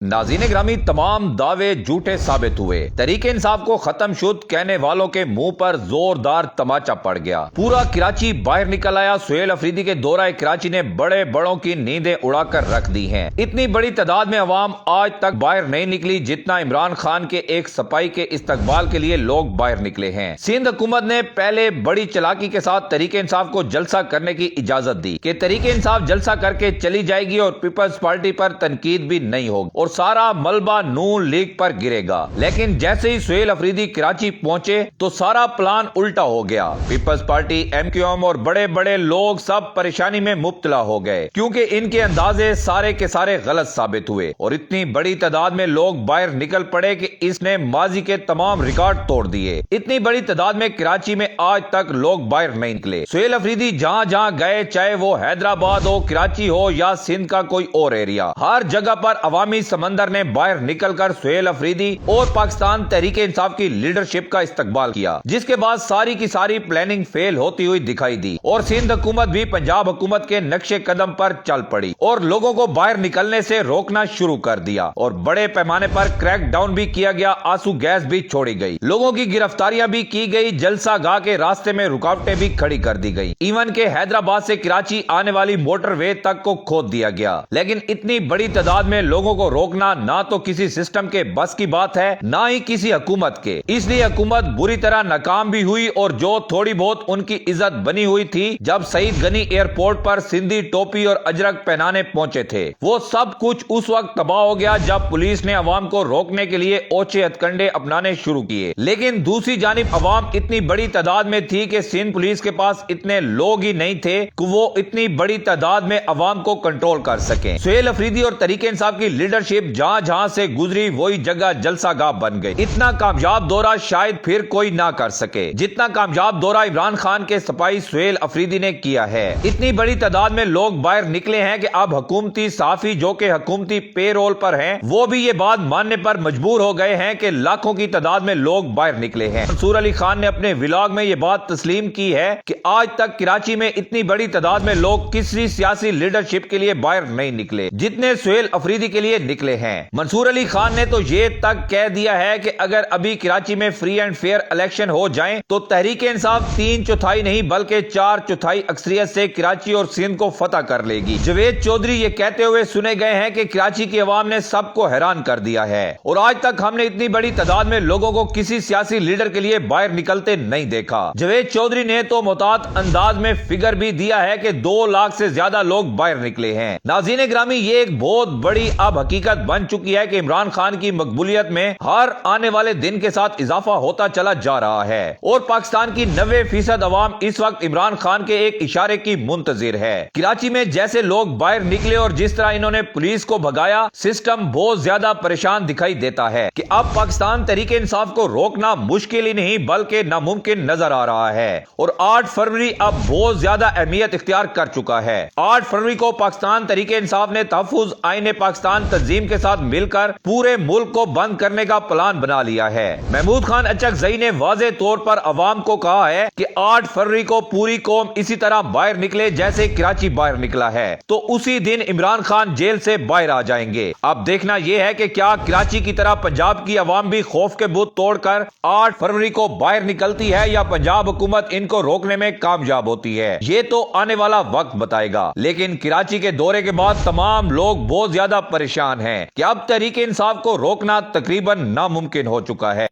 नाज़रीन ग्रामी, तमाम दावे झूठे साबित हुए। तहरीक इंसाफ को खत्म शुद कहने वालों के मुंह पर जोरदार तमाचा पड़ गया। पूरा कराची बाहर निकल आया। सुहेल अफरीदी के दौरा कराची ने बड़े बड़ों की नींदें उड़ाकर रख दी हैं। इतनी बड़ी तादाद में अवाम आज तक बाहर नहीं निकली जितना इमरान खान के एक सपाई के इस्तकबाल के लिए लोग बाहर निकले हैं। सिंध हुकूमत ने पहले बड़ी चालाकी के साथ तहरीक इंसाफ को जलसा करने की इजाजत दी कि तहरीक इंसाफ जलसा करके चली जाएगी और पीपल्स पार्टी पर तनकीद भी नहीं होगी और सारा मलबा नून लीग पर गिरेगा। लेकिन जैसे ही सुहेल अफरीदी कराची पहुंचे तो सारा प्लान उल्टा हो गया। पीपल्स पार्टी, MQM और बड़े बड़े लोग सब परेशानी में मुब्तला हो गए क्योंकि इनके अंदाजे सारे के सारे गलत साबित हुए और इतनी बड़ी तादाद में लोग बाहर निकल पड़े कि इसने माजी के तमाम रिकॉर्ड तोड़ दिए। इतनी बड़ी तादाद में कराची में आज तक लोग बाहर नहीं निकले। सुहेल अफरीदी जहां जहां गए, चाहे वो हैदराबाद हो, कराची हो या सिंध का कोई और एरिया, हर जगह पर अवामी समंदर ने बाहर निकलकर सुहेल अफरीदी और पाकिस्तान तहरीक इंसाफ की लीडरशिप का इस्तकबाल किया, जिसके बाद सारी की सारी प्लानिंग फेल होती हुई दिखाई दी और सिंध हुकूमत भी पंजाब हुकूमत के नक्शे कदम पर चल पड़ी और लोगों को बाहर निकलने से रोकना शुरू कर दिया और बड़े पैमाने पर क्रैक डाउन भी किया गया। आंसू गैस भी छोड़ी गई, लोगों की गिरफ्तारियां भी की गई, जलसा गाह के रास्ते में रुकावटें भी खड़ी कर दी गई। इवन के हैदराबाद से कराची आने वाली मोटरवे तक को खोद दिया गया। लेकिन इतनी बड़ी तादाद में लोगों को रोकना ना तो किसी सिस्टम के बस की बात है, ना ही किसी हुकूमत के। इसलिए हुकूमत बुरी तरह नाकाम भी हुई और जो थोड़ी बहुत उनकी इज्जत बनी हुई थी जब सईद गनी एयरपोर्ट पर सिंधी टोपी और अजरक पहनाने पहुंचे थे, वो सब कुछ उस वक्त तबाह हो गया जब पुलिस ने अवाम को रोकने के लिए ओछे हथकंडे अपनाने शुरू किए। लेकिन दूसरी जानिब अवाम इतनी बड़ी तादाद में थी कि सिंध पुलिस के पास इतने लोग ही नहीं थे कि वो इतनी बड़ी तादाद में अवाम को कंट्रोल कर सके। सुहेल अफरीदी और तहरीक इंसाफ की लीडरशिप जहां जहां से गुजरी वही जगह जलसा गाह बन गई। इतना कामयाब दौरा शायद फिर कोई ना कर सके जितना कामयाब दौरा इमरान खान के सपाई सुहेल अफरीदी ने किया है। इतनी बड़ी तादाद में लोग बाहर निकले हैं कि अब हुकूमती सहाफी जो कि हुकूमती पे रोल पर हैं, वो भी ये बात मानने पर मजबूर हो गए हैं कि लाखों की तादाद में लोग बाहर निकले हैं। मंसूर अली खान ने अपने व्लॉग में ये बात तस्लीम की है कि आज तक कराची में इतनी बड़ी तादाद में लोग किसी सियासी लीडरशिप के लिए बाहर नहीं निकले जितने सुहेल अफरीदी के लिए निकले हैं। मंसूर अली खान ने तो ये तक कह दिया है कि अगर अभी कराची में फ्री एंड फेयर इलेक्शन हो जाएं तो तहरीक इंसाफ 3/4 नहीं बल्कि 4/4 अक्सरियत से कराची और सिंध को फतह कर लेगी। जावेद चौधरी ये कहते हुए सुने गए हैं कि कराची की अवाम ने सबको हैरान कर दिया है और आज तक हमने इतनी बड़ी तादाद में लोगों को किसी सियासी लीडर के लिए बाहर निकलते नहीं देखा। जावेद चौधरी ने तो मोहतात अंदाज में फिगर भी दिया है कि 2 लाख से ज्यादा लोग बाहर निकले हैं। नाज़रीन ग्रामी, ये एक बहुत बड़ी अब हकीकत बन चुकी है कि इमरान खान की मकबूलियत में हर आने वाले दिन के साथ इजाफा होता चला जा रहा है और पाकिस्तान की 90% अवाम इस वक्त इमरान खान के एक इशारे की मुंतजिर है। कराची में जैसे लोग बाहर निकले और जिस तरह इन्होंने पुलिस को भगाया, सिस्टम बहुत ज्यादा परेशान दिखाई देता है कि अब पाकिस्तान तहरीक इंसाफ को रोकना मुश्किल ही नहीं बल्कि नामुमकिन नजर आ रहा है और 8 फरवरी अब बहुत ज्यादा अहमियत इख्तियार कर चुका है। 8 फरवरी को पाकिस्तान तहरीक इंसाफ ने तहफ्फुज आईने पाकिस्तान तंजीम के साथ मिलकर पूरे मुल्क को बंद करने का प्लान बना लिया है। महमूद खान अचकजई ने वाज़े तौर पर अवाम को कहा है कि 8 फरवरी को पूरी कौम इसी तरह बाहर निकले जैसे कराची बाहर निकला है तो उसी दिन इमरान खान जेल से बाहर आ जाएंगे। अब देखना यह है कि क्या कराची की तरह पंजाब की अवाम भी खौफ के बुत तोड़कर 8 फरवरी को बाहर निकलती है या पंजाब हुकूमत इनको रोकने में कामयाब होती है। ये तो आने वाला वक्त बताएगा। लेकिन कराची के दौरे के बाद तमाम लोग बहुत ज्यादा परेशान हैं कि अब तहरीक इंसाफ को रोकना तकरीबन नामुमकिन हो चुका है।